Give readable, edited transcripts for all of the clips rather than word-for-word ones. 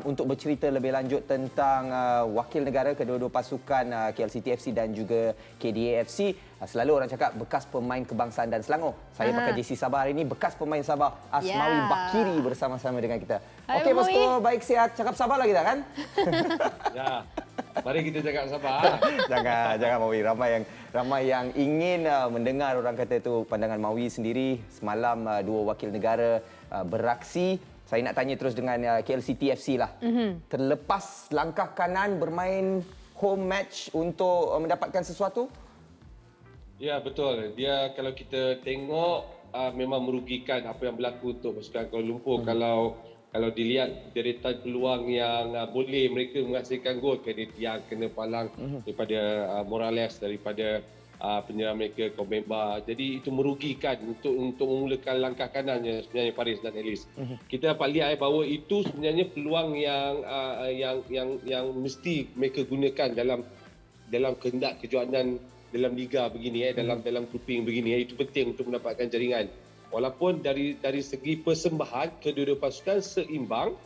untuk bercerita lebih lanjut tentang wakil negara kedua-dua pasukan KLCT FC dan juga KDA FC. Selalu orang cakap bekas pemain kebangsaan dan Selangor. Saya pakai JC Sabah hari ini, bekas pemain Sabah Asmawi Bakiri bersama-sama dengan kita. Okey bosku, baik sihat. Cakap Sabah lah kita kan? Ya. Mari kita cakap Sabah. Jangan Mawi. Ramai yang ingin mendengar orang kata itu pandangan Mawi sendiri. Semalam dua wakil negara beraksi. Saya nak tanya terus dengan KLCT FC lah. Terlepas langkah kanan bermain home match untuk mendapatkan sesuatu? Ya, betul. Dia kalau kita tengok memang merugikan apa yang berlaku untuk pasukan Kuala Lumpur. Kalau dilihat deretan peluang yang boleh mereka menghasilkan gol, kena palang daripada Morales, daripada penyerang mereka Komemba. Jadi itu merugikan untuk memulakan langkah kanannya sebenarnya Faris dan Elis. Kita dapat lihat bahawa itu sebenarnya peluang yang mesti mereka gunakan dalam kehendak kejuaraan dalam liga begini, dalam grouping begini. Itu penting untuk mendapatkan jaringan. Walaupun dari segi persembahan kedua-dua pasukan seimbang,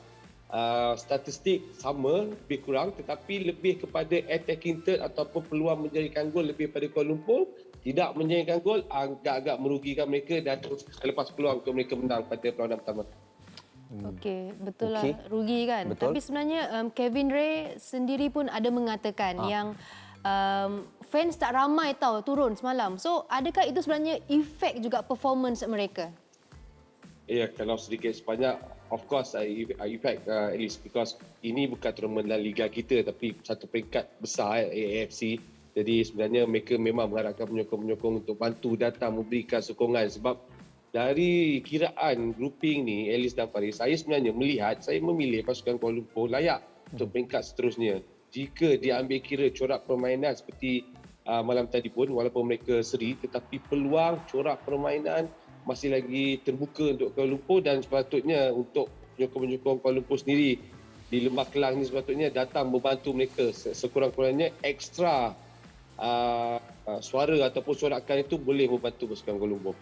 statistik sama lebih kurang, tetapi lebih kepada attacking third ataupun peluang menjadikan gol lebih pada Kuala Lumpur. Tidak menjadikan gol agak-agak merugikan mereka dan terus lepas peluang untuk mereka menang pada perlawanan pertama. Okey, betul lah, rugi kan. Betul. Tapi sebenarnya Kevin Ray sendiri pun ada mengatakan yang fans tak ramai tahu turun semalam. So adakah itu sebenarnya efek juga performance mereka? Ya, kalau sedikit sebanyak, of course, effect at least because ini bukan tournament La Liga kita tapi satu peringkat besar AFC. Jadi sebenarnya mereka memang mengharapkan penyokong-penyokong untuk bantu datang memberikan sokongan sebab dari kiraan grouping ni, Elis dan Faris, saya sebenarnya saya memilih pasukan Kuala Lumpur layak untuk peringkat seterusnya. Jika dia ambil kira corak permainan seperti malam tadi pun, walaupun mereka seri, tetapi peluang corak permainan masih lagi terbuka untuk Kuala Lumpur dan sepatutnya untuk penyokong-penyokong Kuala Lumpur sendiri di Lembah Kelang ni sepatutnya datang membantu mereka sekurang-kurangnya ekstra suara ataupun sorakan itu boleh membantu pasukan Kuala Lumpur.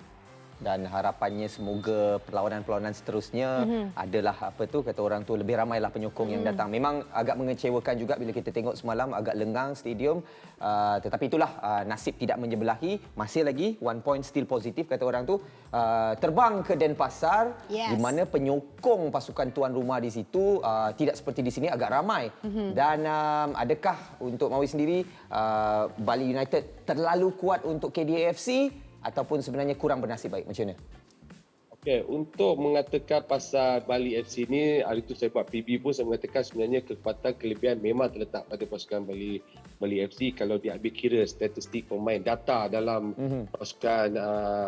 Dan harapannya semoga perlawanan-perlawanan seterusnya adalah kata orang tu lebih ramailah penyokong yang datang. Memang agak mengecewakan juga bila kita tengok semalam agak lengang stadium, tetapi itulah nasib tidak menyebelahi. Masih lagi 1 point still positif kata orang tu. Terbang ke Denpasar di mana penyokong pasukan tuan rumah di situ tidak seperti di sini agak ramai. Dan adakah untuk Mawi sendiri Bali United terlalu kuat untuk KDA FC ataupun sebenarnya kurang bernasib baik? Macam mana? Okey, untuk mengatakan pasal Bali FC ni, hari itu saya buat PB pun saya mengatakan sebenarnya kekuatan kelebihan memang terletak pada pasukan Bali FC. Kalau diambil kira statistik pemain data dalam pasukan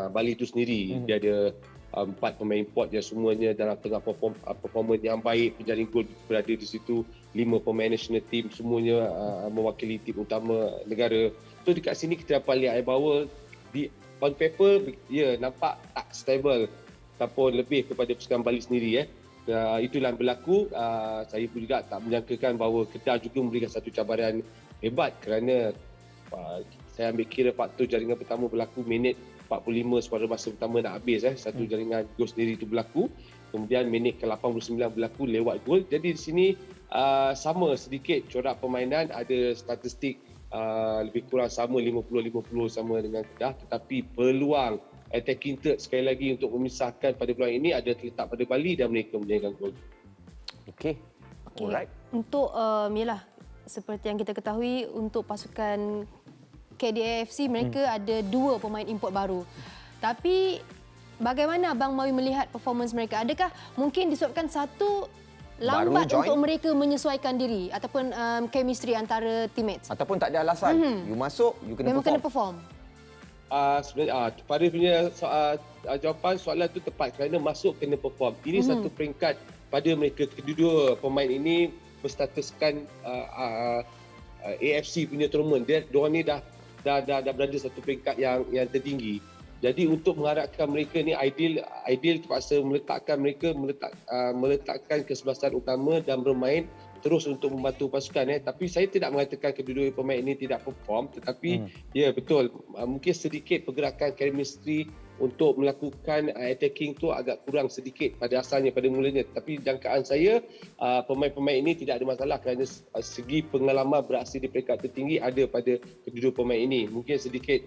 Bali itu sendiri, dia ada 4 pemain import yang semuanya dalam tengah performance yang baik, penjaring gol berada di situ, 5 pemain national team semuanya mewakili tim utama negara. So dekat sini kita dapat lihat bahawa on paper, nampak tak stable ataupun lebih kepada pasukan Bali sendiri. Itulah yang berlaku. Saya pun juga tak menyangkakan bahawa Kedah juga memberikan satu cabaran hebat kerana saya ambil kira faktor jaringan pertama berlaku minit 45 separuh masa pertama nak habis. Satu jaringan gol sendiri itu berlaku. Kemudian minit ke-89 berlaku lewat gol. Jadi di sini sama sedikit corak permainan, ada statistik lebih kurang sama 50-50 sama dengan Kedah, tetapi peluang attacking third sekali lagi untuk memisahkan pada peluang ini ada terletak pada Bali dan mereka menjadikan gol. Okey. Alright. Untuk yalah, seperti yang kita ketahui untuk pasukan KDA FC mereka ada 2 pemain import baru. Tapi bagaimana Abang Mawi melihat performance mereka? Adakah mungkin disebabkan satu lambat untuk mereka menyesuaikan diri ataupun chemistry antara teammates? Ataupun tak ada alasan. You masuk, you kena Memang perform. kena perform. Sebenarnya Faris punya jawapan soalan itu tepat kerana masuk kena perform. Ini satu peringkat pada mereka. Kedua pemain ini berstatuskan AFC punya tournament. Diorang ni dah berada satu peringkat yang tertinggi. Jadi untuk mengharapkan mereka ni ideal terpaksa meletakkan kesebelasan utama dan bermain terus untuk membantu pasukan. Tapi saya tidak mengatakan kedua-dua pemain ini tidak perform, tetapi ya betul, mungkin sedikit pergerakan chemistry untuk melakukan attacking tu agak kurang sedikit pada asalnya, pada mulanya. Tapi jangkaan saya pemain-pemain ini tidak ada masalah kerana segi pengalaman beraksi di peringkat tertinggi ada pada kedua-dua pemain ini. Mungkin sedikit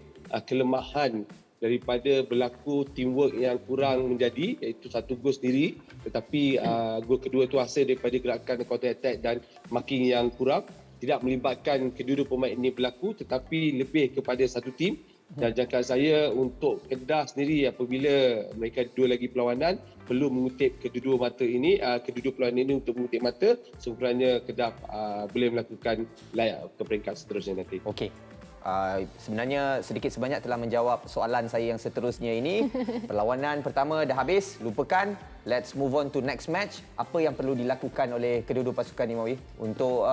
kelemahan daripada berlaku teamwork yang kurang menjadi, iaitu satu gol sendiri, tetapi gol kedua itu hasil daripada gerakan counter attack dan marking yang kurang, tidak melibatkan kedua-dua pemain ini berlaku, tetapi lebih kepada satu tim. Dan jangkaan saya untuk Kedah sendiri, apabila mereka dua lagi perlawanan, perlu mengutip kedua-dua mata ini, kedua-dua perlawanan ini untuk mengutip mata, sekiranya Kedah boleh melakukan layak ke peringkat seterusnya nanti. Okey. Sebenarnya sedikit sebanyak telah menjawab soalan saya yang seterusnya ini. Perlawanan pertama dah habis, lupakan. Let's move on to next match. Apa yang perlu dilakukan oleh kedua-dua pasukan ini, Mawi, untuk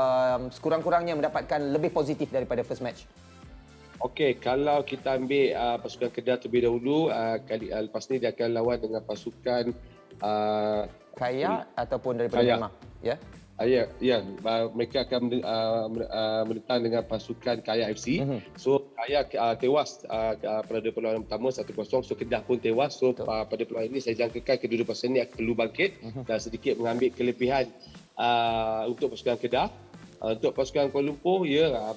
sekurang-kurangnya mendapatkan lebih positif daripada first match? Okey, kalau kita ambil pasukan Kedah terlebih dahulu, lepas ni dia akan lawan dengan pasukan Kaya ataupun daripada Kaya. Myanmar, ya? Mereka akan menentang dengan pasukan Kaya FC. So Kaya tewas pada perlawanan pertama 1-0, so Kedah pun tewas. So pada perlawanan ini saya jangkakan kedua-dua pasukan ini akan perlu bangkit dan sedikit mengambil kelebihan untuk pasukan Kedah. Untuk pasukan Kuala Lumpur,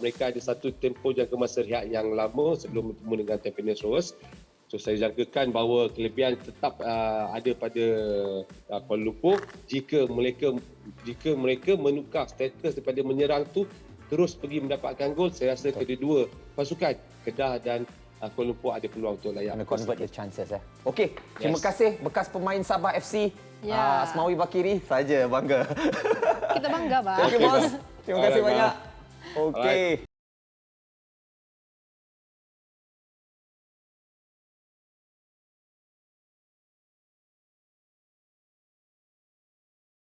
mereka ada satu tempoh jangka masa rehat yang lama sebelum bertemu dengan Tampines Rovers. So saya jangkakan bahawa kelebihan tetap ada pada Kuala Lumpur jika mereka menukar status daripada menyerang tu terus pergi mendapatkan gol. Saya rasa kedua-dua pasukan Kedah dan Kuala Lumpur ada peluang untuk layak. Kena convert the chances. Okey, terima kasih bekas pemain Sabah FC, Ya. Asmawi Bakiri. Saja bangga. Kita bangga, Bang. Okey, bos. Terima kasih Alright, banyak. bang. Okey.